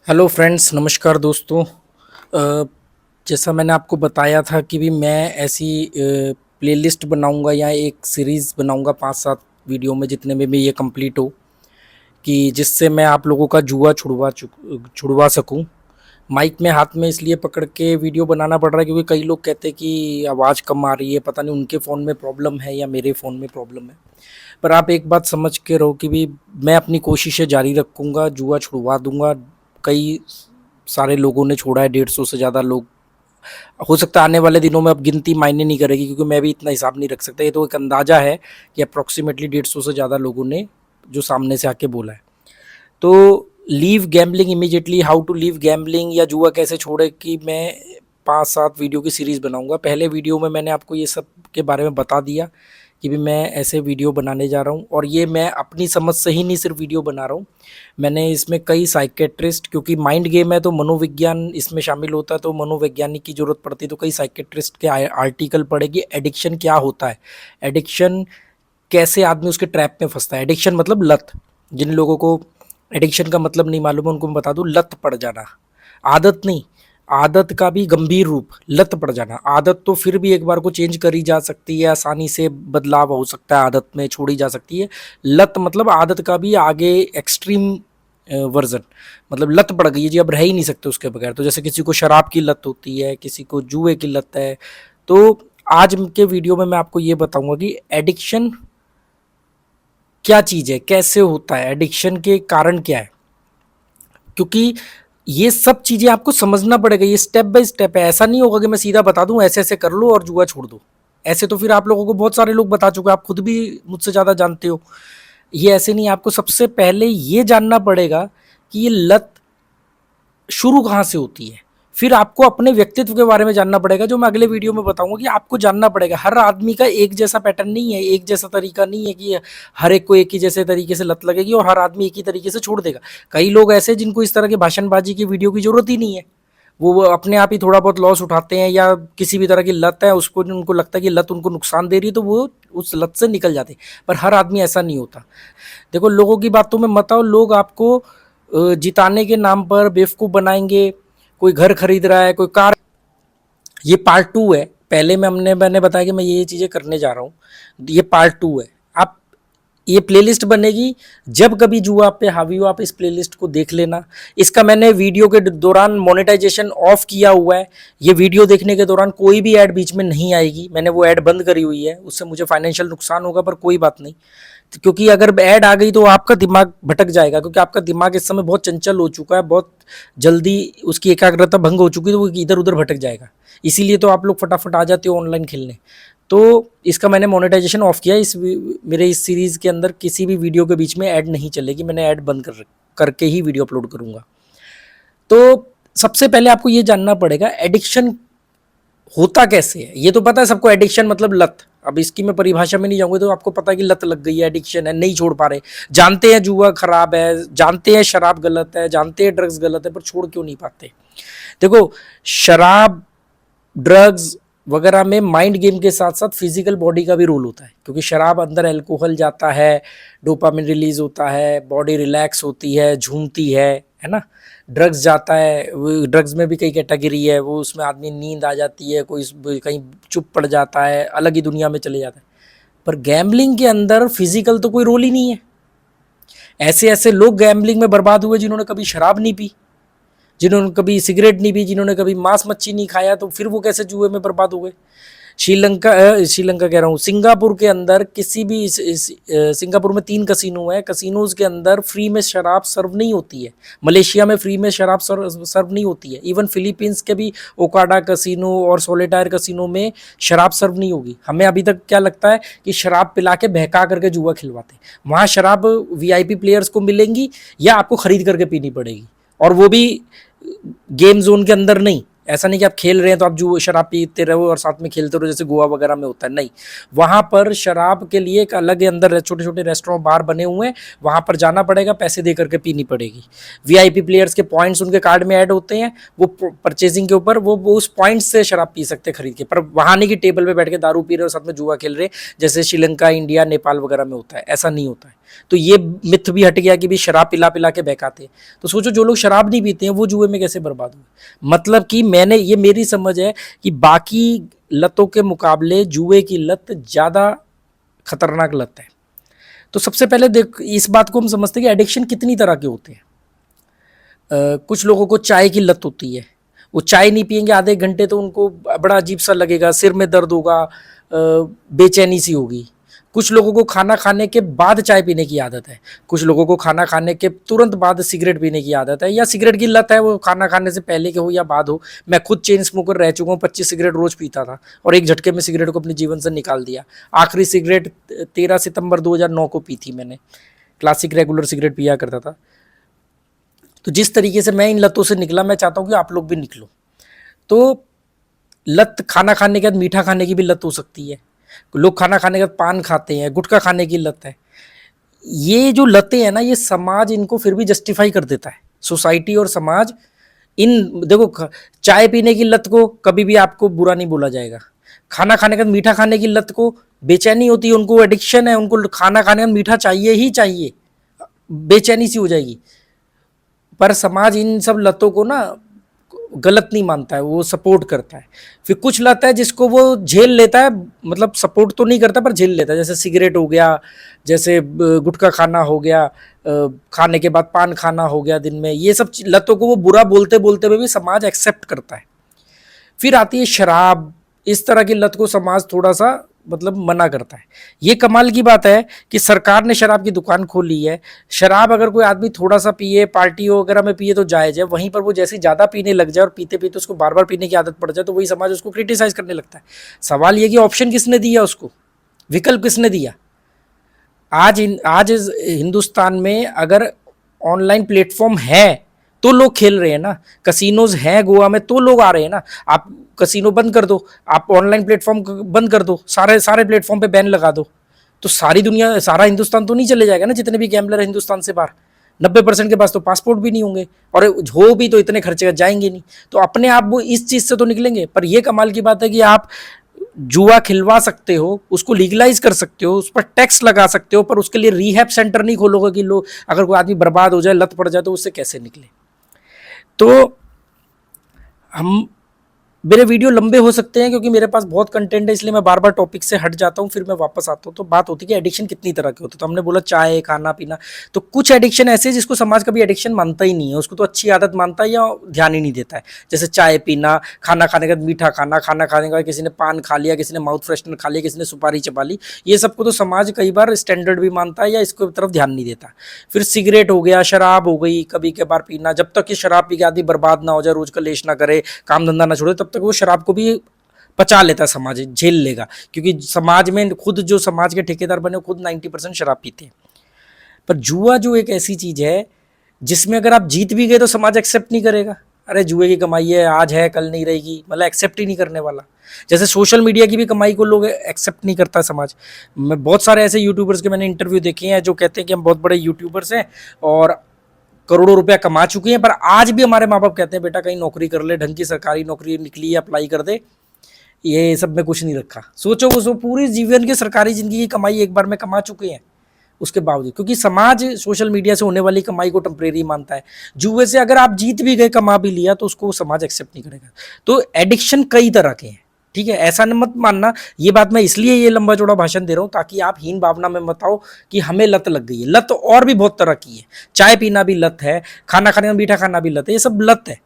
Hello friends, नमस्कार दोस्तों। जैसा मैंने आपको बताया था कि भी मैं ऐसी प्लेलिस्ट बनाऊंगा या एक सीरीज़ बनाऊंगा 5-7 वीडियो में, जितने में भी ये कंप्लीट हो, कि जिससे मैं आप लोगों का जुआ छुड़वा सकूं। माइक में हाथ में इसलिए पकड़ के वीडियो बनाना पड़ रहा है क्योंकि कई लोग कहते हैं कि आवाज़ कम आ रही है, पता नहीं उनके फ़ोन में प्रॉब्लम है या मेरे फ़ोन में प्रॉब्लम है। पर आप एक बात समझ के रहो कि भी मैं अपनी कोशिशें जारी रखूंगा, जुआ छुड़वा दूंगा। कई सारे लोगों ने छोड़ा है, 150 से ज़्यादा लोग। हो सकता है आने वाले दिनों में अब गिनती मायने नहीं करेगी, क्योंकि मैं भी इतना हिसाब नहीं रख सकता। ये तो एक अंदाज़ा है कि अप्रॉक्सीमेटली 150 से ज़्यादा लोगों ने जो सामने से आके बोला है। तो leave gambling immediately, how to leave gambling या जुआ कैसे छोड़े, कि मैं 5-7 वीडियो की सीरीज़ बनाऊंगा। पहले वीडियो में मैंने आपको ये सब के बारे में बता दिया कि भी मैं ऐसे वीडियो बनाने जा रहा हूँ, और ये मैं अपनी समझ से ही नहीं सिर्फ वीडियो बना रहा हूँ। मैंने इसमें कई साइकेट्रिस्ट, क्योंकि माइंड गेम है तो मनोविज्ञान इसमें शामिल होता है, तो मनोवैज्ञानिक की ज़रूरत पड़ती है, तो कई साइकेट्रिस्ट के आर्टिकल पढ़े कि एडिक्शन क्या होता है, एडिक्शन कैसे आदमी उसके ट्रैप में फंसता है। एडिक्शन मतलब लत। जिन लोगों को एडिक्शन का मतलब नहीं मालूम है उनको मैं बता दूं, लत पड़ जाना। आदत नहीं, आदत का भी गंभीर रूप लत पड़ जाना। आदत तो फिर भी एक बार को चेंज करी जा सकती है, आसानी से बदलाव हो सकता है, आदत में छोड़ी जा सकती है। लत मतलब आदत का भी आगे एक्सट्रीम वर्जन, मतलब लत पड़ गई है जी, अब रह ही नहीं सकते उसके बगैर। तो जैसे किसी को शराब की लत होती है, किसी को जुए की लत है। तो आज के वीडियो में मैं आपको ये बताऊंगा कि एडिक्शन क्या चीज़ है, कैसे होता है, एडिक्शन के कारण क्या है। क्योंकि ये सब चीज़ें आपको समझना पड़ेगा, ये स्टेप बाय स्टेप है। ऐसा नहीं होगा कि मैं सीधा बता दूं ऐसे ऐसे कर लो और जुआ छोड़ दो। ऐसे तो फिर आप लोगों को बहुत सारे लोग बता चुके हैं, आप खुद भी मुझसे ज़्यादा जानते हो। ये ऐसे नहीं, आपको सबसे पहले ये जानना पड़ेगा कि ये लत शुरू कहाँ से होती है। फिर आपको अपने व्यक्तित्व के बारे में जानना पड़ेगा, जो मैं अगले वीडियो में बताऊंगा कि आपको जानना पड़ेगा। हर आदमी का एक जैसा पैटर्न नहीं है, एक जैसा तरीका नहीं है कि हर एक को एक ही जैसे तरीके से लत लगेगी और हर आदमी एक ही तरीके से छोड़ देगा। कई लोग ऐसे जिनको इस तरह के भाषणबाजी की वीडियो की जरूरत ही नहीं है, वो अपने आप ही थोड़ा बहुत लॉस उठाते हैं, या किसी भी तरह की लत है उसको, उनको लगता है कि लत उनको नुकसान दे रही है तो वो उस लत से निकल जाते हैं। पर हर आदमी ऐसा नहीं होता। देखो, लोगों की बातों में मत आओ। लोग आपको जिताने के नाम पर बेवकूफ़ बनाएंगे। कोई घर खरीद रहा है, कोई कार। ये पार्ट टू है। पहले में मैंने बताया कि मैं ये चीज़ें करने जा रहा हूँ, ये पार्ट टू है। आप, ये प्लेलिस्ट बनेगी, जब कभी जुआ आप पे हावी हो आप इस प्लेलिस्ट को देख लेना। इसका मैंने वीडियो के दौरान मोनेटाइजेशन ऑफ किया हुआ है। ये वीडियो देखने के दौरान कोई भी ऐड बीच में नहीं आएगी, मैंने वो ऐड बंद करी हुई है। उससे मुझे फाइनेंशियल नुकसान होगा पर कोई बात नहीं, क्योंकि अगर ऐड आ गई तो आपका दिमाग भटक जाएगा, क्योंकि आपका दिमाग इस समय बहुत चंचल हो चुका है, बहुत जल्दी उसकी एकाग्रता भंग हो चुकी है, तो वो इधर उधर भटक जाएगा। इसीलिए तो आप लोग फटाफट आ जाते हो ऑनलाइन खेलने। तो इसका मैंने मोनेटाइजेशन ऑफ किया। मेरे इस सीरीज़ के अंदर किसी भी वीडियो के बीच में ऐड नहीं चलेगी, मैंने ऐड बंद करके ही वीडियो अपलोड करूँगा। तो सबसे पहले आपको ये जानना पड़ेगा एडिक्शन होता कैसे है। ये तो पता है सबको, एडिक्शन मतलब लत। अब इसकी मैं परिभाषा में नहीं जाऊंगा, तो आपको पता है कि लत लग गई है, एडिक्शन है, नहीं छोड़ पा रहे। जानते हैं जुआ खराब है, जानते हैं शराब गलत है, जानते हैं ड्रग्स गलत है, पर छोड़ क्यों नहीं पाते। देखो, शराब, ड्रग्स वगैरह में माइंड गेम के साथ साथ फिजिकल बॉडी का भी रोल होता है, क्योंकि शराब अंदर अल्कोहल जाता है, डोपामिन रिलीज होता है, बॉडी रिलैक्स होती है, झूमती है ना। ड्रग्स जाता है, वो ड्रग्स में भी कई कैटेगरी है, वो उसमें आदमी नींद आ जाती है, कोई कहीं चुप पड़ जाता है, अलग ही दुनिया में चले जाता है। पर गैम्बलिंग के अंदर फिजिकल तो कोई रोल ही नहीं है। ऐसे ऐसे लोग गैम्बलिंग में बर्बाद हुए जिन्होंने कभी शराब नहीं पी, जिन्होंने कभी सिगरेट नहीं पी, जिन्होंने कभी मांस मच्छी नहीं खाया, तो फिर वो कैसे जुए में बर्बाद हो गए। श्रीलंका कह रहा हूँ, सिंगापुर के अंदर किसी भी सिंगापुर में 3 कसिनो है, कसिनोज के अंदर फ्री में शराब सर्व नहीं होती है। मलेशिया में फ्री में शराब सर्व नहीं होती है। इवन फिलीपींस के भी ओकाडा कसिनो और सोलेटायर कसिनो में शराब सर्व नहीं होगी। हमें अभी तक क्या लगता है कि शराब पिला के बहका करके जुआ खिलवाते हैं। वहाँ शराब वीआईपी प्लेयर्स को मिलेंगी या आपको खरीद करके पीनी पड़ेगी, और वो भी गेम जोन के अंदर नहीं, ऐसा नहीं कि आप खेल रहे हैं तो आप जो शराब पीते रहो और साथ में खेलते रहो जैसे गोवा वगैरह में होता है, नहीं। वहाँ पर शराब के लिए एक अलग अंदर छोटे छोटे रेस्टोरेंट बार बने हुए हैं, वहाँ पर जाना पड़ेगा, पैसे दे करके पीनी पड़ेगी। वीआईपी प्लेयर्स के पॉइंट्स उनके कार्ड में ऐड होते हैं, वो परचेजिंग के ऊपर वो उस पॉइंट्स से शराब पी सकते हैं खरीद के, पर वहाँ नहीं कि टेबल पे बैठ के दारू पी रहे और साथ में जुआ खेल रहे जैसे श्रीलंका, इंडिया, नेपाल वगैरह में होता है, ऐसा नहीं होता है। तो ये मिथ भी हट गया कि भी शराब पिला पिला के बहकाते हैं। तो सोचो जो लोग शराब नहीं पीते हैं वो जुए में कैसे बर्बाद हुए। मतलब कि मैंने ये मेरी समझ है कि बाकी लतों के मुकाबले जुए की लत ज़्यादा खतरनाक लत है। तो सबसे पहले देख इस बात को हम समझते हैं कि एडिक्शन कितनी तरह के होते हैं। कुछ लोगों को चाय की लत होती है, वो चाय नहीं पियेंगे आधे घंटे तो उनको बड़ा अजीब सा लगेगा, सिर में दर्द होगा, बेचैनी सी होगी। कुछ लोगों को खाना खाने के बाद चाय पीने की आदत है, कुछ लोगों को खाना खाने के तुरंत बाद सिगरेट पीने की आदत है, या सिगरेट की लत है, वो खाना खाने से पहले के हो या बाद हो। मैं खुद चेन स्मोकर रह चुका हूँ, 25 सिगरेट रोज पीता था और एक झटके में सिगरेट को अपने जीवन से निकाल दिया। आखिरी सिगरेट 13 सितंबर 2009 को पी थी मैंने, क्लासिक रेगुलर सिगरेट पिया करता था। तो जिस तरीके से मैं इन लतों से निकला, मैं चाहता हूँ कि आप लोग भी निकलो। तो लत खाना खाने के बाद मीठा खाने की भी लत हो सकती है, लोग खाना खाने के बाद पान खाते हैं, गुटखा खाने की लत है। ये जो लतें हैं ना, ये समाज इनको फिर भी जस्टिफाई कर देता है, सोसाइटी और समाज। इन देखो चाय पीने की लत को कभी भी आपको बुरा नहीं बोला जाएगा, खाना खाने के बाद मीठा खाने की लत को बेचैनी होती है, उनको एडिक्शन है, उनको खाना खाने के बाद मीठा चाहिए ही चाहिए, बेचैनी सी हो जाएगी। पर समाज इन सब लतों को ना गलत नहीं मानता है, वो सपोर्ट करता है। फिर कुछ लत है जिसको वो झेल लेता है, मतलब सपोर्ट तो नहीं करता पर झेल लेता है, जैसे सिगरेट हो गया, जैसे गुटखा खाना हो गया, खाने के बाद पान खाना हो गया दिन में। ये सब लतों को वो बुरा बोलते बोलते हुए भी समाज एक्सेप्ट करता है। फिर आती है शराब, इस तरह की लत को समाज थोड़ा सा मतलब मना करता है। ये कमाल की बात है कि सरकार ने शराब की दुकान खोली है। शराब अगर कोई आदमी थोड़ा सा पिए, पार्टी वगैरह में पिए तो जायज है, वहीं पर वो जैसे ज़्यादा पीने लग जाए और पीते पीते उसको बार बार पीने की आदत पड़ जाए तो वही समाज उसको क्रिटिसाइज करने लगता है। सवाल ये कि ऑप्शन किसने दिया, उसको विकल्प किसने दिया। आज हिंदुस्तान में अगर ऑनलाइन प्लेटफॉर्म है तो लोग खेल रहे हैं ना, कसिनोज हैं गोवा में तो लोग आ रहे हैं ना। आप कसिनो बंद कर दो, आप ऑनलाइन प्लेटफॉर्म बंद कर दो, सारे प्लेटफॉर्म पे बैन लगा दो, तो सारी दुनिया, सारा हिंदुस्तान तो नहीं चले जाएगा ना। जितने भी गैम्बलर है हिंदुस्तान से बाहर, 90% के पास तो पासपोर्ट भी नहीं होंगे, और हो भी तो इतने खर्चे जाएंगे नहीं, तो अपने आप वो इस चीज़ से तो निकलेंगे। पर ये कमाल की बात है कि आप जुआ खिलवा सकते हो, उसको लीगलाइज कर सकते हो, उस पर टैक्स लगा सकते हो, पर उसके लिए रिहैब सेंटर नहीं खोलोगे कि लोग, अगर कोई आदमी बर्बाद हो जाए, लत पड़ जाए तो उससे कैसे निकले। तो हम, मेरे वीडियो लंबे हो सकते हैं क्योंकि मेरे पास बहुत कंटेंट है, इसलिए मैं बार बार टॉपिक से हट जाता हूँ, फिर मैं वापस आता हूँ। तो बात होती है कि एडिक्शन कितनी तरह के होते हैं। तो हमने बोला चाय, खाना पीना, तो कुछ एडिक्शन ऐसे हैं जिसको समाज कभी एडिक्शन मानता ही नहीं है, उसको तो अच्छी आदत मानता है या ध्यान ही नहीं देता है। जैसे चाय पीना, खाना खाने के बाद मीठा खाना, खाना खाने के बाद किसी ने पान खा लिया, किसी ने माउथ फ्रेशनर खा लिया, किसी ने सुपारी चबा ली, ये सबको तो समाज कई बार स्टैंडर्ड भी मानता है या इसको तरफ ध्यान नहीं देता। फिर सिगरेट हो गया, शराब हो गई, कभी कभार पीना, जब तक कि शराब पी के आदमी बर्बाद ना हो जाए, रोज का लेश ना करे, काम धंधा ना छोड़े, तब तक वो शराब को भी पचा लेता है, समाज झेल लेगा। क्योंकि समाज में खुद जो समाज के ठेकेदार बने खुद 90% शराब पीते हैं। पर जुआ जो एक ऐसी चीज है जिसमें अगर आप जीत भी गए तो समाज एक्सेप्ट नहीं करेगा। अरे जुए की कमाई है, आज है कल नहीं रहेगी, मतलब एक्सेप्ट ही नहीं करने वाला। जैसे सोशल मीडिया की भी कमाई को लोग एक्सेप्ट नहीं करता समाज। मैं बहुत सारे ऐसे यूट्यूबर्स के मैंने इंटरव्यू देखे हैं जो कहते हैं कि हम बहुत बड़े यूट्यूबर्स हैं और करोड़ों रुपया कमा चुके हैं, पर आज भी हमारे माँ बाप कहते हैं बेटा कहीं नौकरी कर ले, ढंग की सरकारी नौकरी निकली है अप्लाई कर दे, ये सब में कुछ नहीं रखा। सोचो वो पूरी जीवन की सरकारी जिंदगी की कमाई एक बार में कमा चुके हैं उसके बावजूद, क्योंकि समाज सोशल मीडिया से होने वाली कमाई को टेम्परेरी मानता है। जुए से अगर आप जीत भी गए, कमा भी लिया, तो उसको समाज एक्सेप्ट नहीं करेगा। तो एडिक्शन कई तरह के हैं, ठीक है, ऐसा मत मानना। ये बात मैं इसलिए ये लंबा चौड़ा भाषण दे रहा हूँ ताकि आप हीन भावना में मत आओ कि हमें लत लग गई है। लत और भी बहुत तरह की है, चाय पीना भी लत है, खाना खाने में मीठा खाना भी लत है, ये सब लत है।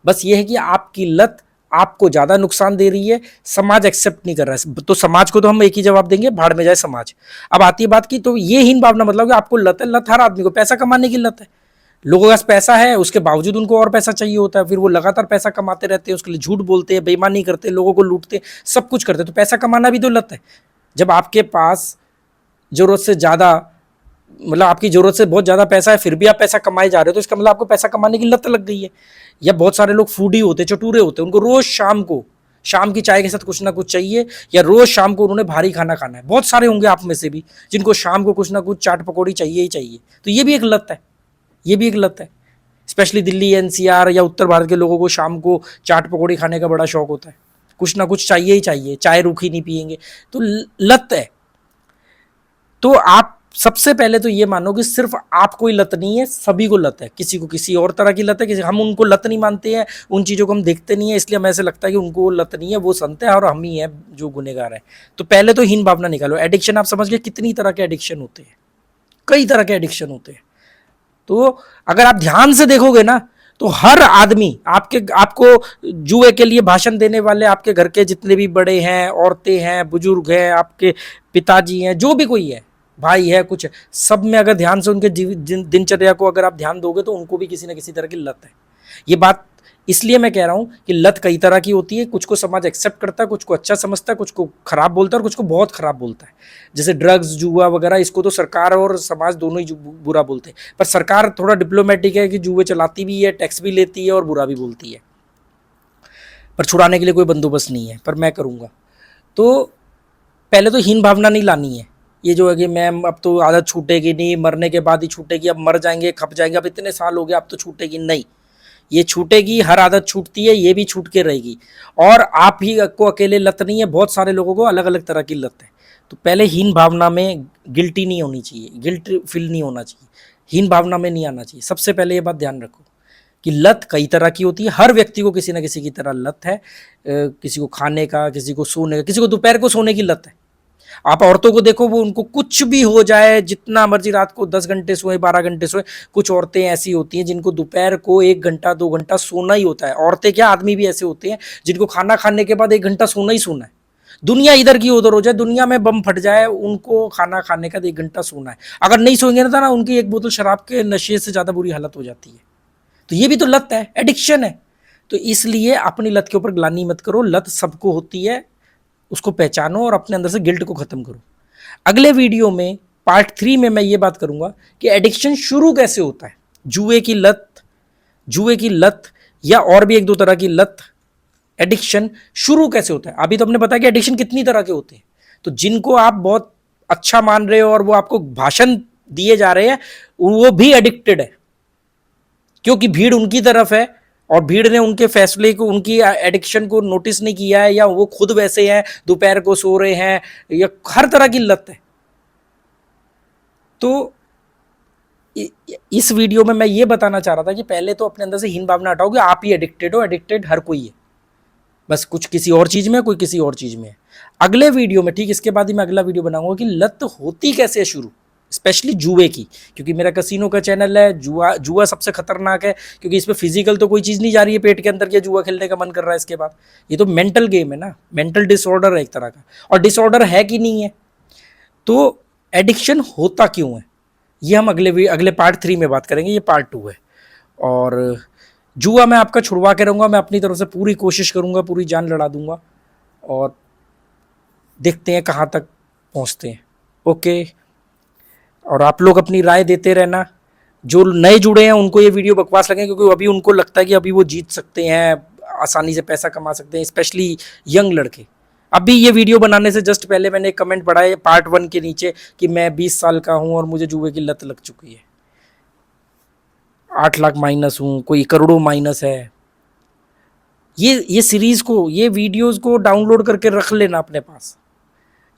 बस ये है कि आपकी लत आपको ज्यादा नुकसान दे रही है, समाज एक्सेप्ट नहीं कर रहा है, तो समाज को तो हम एक ही जवाब देंगे, भाड़ में जाए समाज। अब आती है बात की, तो ये हीन भावना मतलब कि आपको लत है, लत हर आदमी को पैसा कमाने की लत है। लोगों के पास पैसा है, उसके बावजूद उनको और पैसा चाहिए होता है, फिर वो लगातार पैसा कमाते रहते हैं, उसके लिए झूठ बोलते हैं, बेईमानी करते हैं, लोगों को लूटते हैं, सब कुछ करते हैं। तो पैसा कमाना भी तो लत है। जब आपके पास जरूरत से ज्यादा मतलब आपकी ज़रूरत से बहुत ज़्यादा पैसा है, फिर भी आप पैसा कमाए जा रहे हो, तो इसका मतलब आपको पैसा कमाने की लत लग गई है। या बहुत सारे लोग फूडी होते हैं, चटूरे होते हैं, उनको रोज़ शाम की चाय के साथ कुछ ना कुछ चाहिए, या रोज़ शाम को उन्होंने भारी खाना खाना है। बहुत सारे होंगे आप में से भी जिनको शाम को कुछ ना कुछ चाट पकौड़ी चाहिए ही चाहिए। तो ये भी एक लत है, ये भी एक लत है। स्पेशली दिल्ली, एनसीआर या उत्तर भारत के लोगों को शाम को चाट पकौड़ी खाने का बड़ा शौक होता है, कुछ ना कुछ चाहिए ही चाहिए, चाय रूखी नहीं पिएंगे, तो लत है। तो आप सबसे पहले तो ये मानो कि सिर्फ आपको ही लत नहीं है, सभी को लत है। किसी को किसी और तरह की लत है, किसी हम उनको लत नहीं मानते हैं, उन चीज़ों को हम देखते नहीं है, इसलिए हमें ऐसे लगता है कि उनको वो लत नहीं है, वो संत है और हम ही हैं जो गुनहगार हैं। तो पहले तो हीन भावना निकालो। एडिक्शन आप समझ गए, कितनी तरह के एडिक्शन होते हैं, कई तरह के एडिक्शन होते हैं। तो अगर आप ध्यान से देखोगे ना, तो हर आदमी आपको जुए के लिए भाषण देने वाले आपके घर के जितने भी बड़े हैं, औरतें हैं, बुजुर्ग हैं, आपके पिताजी हैं, जो भी कोई है, भाई है, कुछ है, सब में अगर ध्यान से उनके दिनचर्या को अगर आप ध्यान दोगे तो उनको भी किसी ना किसी तरह की लत है। ये बात इसलिए मैं कह रहा हूं कि लत कई तरह की होती है। कुछ को समाज एक्सेप्ट करता है, कुछ को अच्छा समझता है, कुछ को खराब बोलता है और कुछ को बहुत खराब बोलता है। जैसे ड्रग्स, जुआ वगैरह, इसको तो सरकार और समाज दोनों ही बुरा बोलते हैं। पर सरकार थोड़ा डिप्लोमेटिक है कि जुए चलाती भी है, टैक्स भी लेती है और बुरा भी बोलती है, पर छुड़ाने के लिए कोई बंदोबस्त नहीं है। पर मैं करूँगा। तो पहले तो हीन भावना नहीं लानी है। ये जो है कि मैम अब तो आदत छूटेगी नहीं, मरने के बाद ही छूटेगी, अब मर जाएंगे, खप जाएंगे, अब इतने साल हो गए, अब तो छूटेगी नहीं। ये छूटेगी, हर आदत छूटती है, ये भी छूट के रहेगी। और आप ही को अकेले लत नहीं है, बहुत सारे लोगों को अलग अलग तरह की लत है। तो पहले हीन भावना में गिल्टी नहीं होनी चाहिए, गिल्ट फील नहीं होना चाहिए, हीन भावना में नहीं आना चाहिए। सबसे पहले ये बात ध्यान रखो कि लत कई तरह की होती है। हर व्यक्ति को किसी न किसी की तरह लत है। किसी को खाने का, किसी को सोने का, किसी को दोपहर को सोने की लत है। आप औरतों को देखो, वो उनको कुछ भी हो जाए, जितना मर्जी रात को 10 घंटे सोए, 12 घंटे सोए, कुछ औरतें ऐसी होती हैं जिनको दोपहर को 1 घंटा 2 घंटा सोना ही होता है। औरतें क्या, आदमी भी ऐसे होते हैं जिनको खाना खाने के बाद 1 घंटा सोना ही सोना है। दुनिया इधर की उधर हो जाए, दुनिया में बम फट जाए, उनको खाना खाने का 1 घंटा सोना है। अगर नहीं सोएंगे ना, उनकी 1 बोतल शराब के नशे से ज़्यादा बुरी हालत हो जाती है। तो ये भी तो लत है, एडिक्शन है। तो इसलिए अपनी लत के ऊपर ग्लानि मत करो। लत सबको होती है, उसको पहचानो और अपने अंदर से गिल्ट को खत्म करो। अगले वीडियो में पार्ट 3 में मैं ये बात करूंगा कि एडिक्शन शुरू कैसे होता है। जुए की लत या और भी 1-2 तरह की लत, एडिक्शन शुरू कैसे होता है। अभी तो हमने बताया कि एडिक्शन कितनी तरह के होते हैं। तो जिनको आप बहुत अच्छा मान रहे हो और वो आपको भाषण दिए जा रहे हैं, वो भी एडिक्टेड है, क्योंकि भीड़ उनकी तरफ है और भीड़ ने उनके फैसले को, उनकी एडिक्शन को नोटिस नहीं किया है, या वो खुद वैसे हैं, दोपहर को सो रहे हैं, या हर तरह की लत है। तो इस वीडियो में मैं ये बताना चाह रहा था कि पहले तो अपने अंदर से हीन भावना हटाओ कि आप ही एडिक्टेड हो। एडिक्टेड हर कोई है, बस कुछ किसी और चीज में, कोई किसी और चीज में है। अगले वीडियो में, ठीक इसके बाद ही मैं अगला वीडियो बनाऊंगा कि लत होती कैसे है शुरू, स्पेशली जुए की, क्योंकि मेरा कसिनो का चैनल है। जुआ सबसे खतरनाक है, क्योंकि इसमें फिजिकल तो कोई चीज़ नहीं जा रही है पेट के अंदर के जुआ खेलने का मन कर रहा है इसके बाद। ये तो मेंटल गेम है ना, मेंटल डिसऑर्डर है एक तरह का। और डिसऑर्डर है कि नहीं है, तो एडिक्शन होता क्यों है, ये हम अगले पार्ट 3 में बात करेंगे। ये पार्ट 2 है। और जुआ मैं आपका छुड़वा के रहूँगा, मैं अपनी तरफ से पूरी कोशिश करूँगा, पूरी जान लड़ा दूंगा, और देखते हैं कहाँ तक पहुँचते हैं। ओके। और आप लोग अपनी राय देते रहना। जो नए जुड़े हैं उनको ये वीडियो बकवास लगे, क्योंकि अभी उनको लगता है कि अभी वो जीत सकते हैं, आसानी से पैसा कमा सकते हैं, स्पेशली यंग लड़के। अभी ये वीडियो बनाने से जस्ट पहले मैंने एक कमेंट पढ़ा है पार्ट 1 के नीचे कि मैं 20 साल का हूँ और मुझे जुए की लत लग चुकी है, 8 लाख माइनस हूँ, कोई करोड़ों माइनस है। ये सीरीज़ को, ये वीडियोज़ को डाउनलोड करके रख लेना अपने पास।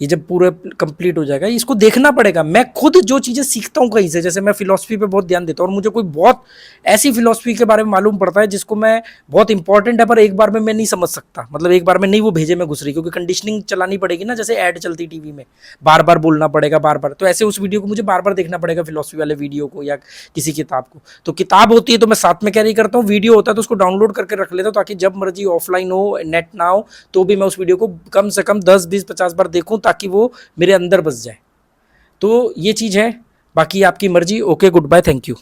ये जब पूरा कंप्लीट हो जाएगा, इसको देखना पड़ेगा। मैं खुद जो चीज़ें सीखता हूँ कहीं से, जैसे मैं फिलॉसफी पे बहुत ध्यान देता हूँ और मुझे कोई बहुत ऐसी फिलॉसफी के बारे में मालूम पड़ता है जिसको मैं बहुत इंपॉर्टेंट है, पर एक बार में मैं नहीं समझ सकता, मतलब एक बार में नहीं वो भेजे में घुस रही, क्योंकि कंडीशनिंग चलानी पड़ेगी ना, जैसे ऐड चलती टीवी में, बार बार बोलना पड़ेगा, बार बार। तो ऐसे उस वीडियो को मुझे बार बार देखना पड़ेगा, फिलॉसफी वाले वीडियो को या किसी किताब को। तो किताब होती है तो मैं साथ में कैरी करता हूँ, वीडियो होता है तो उसको डाउनलोड करके रख लेता हूँ, ताकि जब मर्जी ऑफलाइन हो, नेट ना हो, तो भी मैं उस वीडियो को कम से कम 10, 20, 50 बार देखूँ, ताकि वो मेरे अंदर बस जाए। तो ये चीज़ है, बाकी आपकी मर्जी। Okay, goodbye, thank you.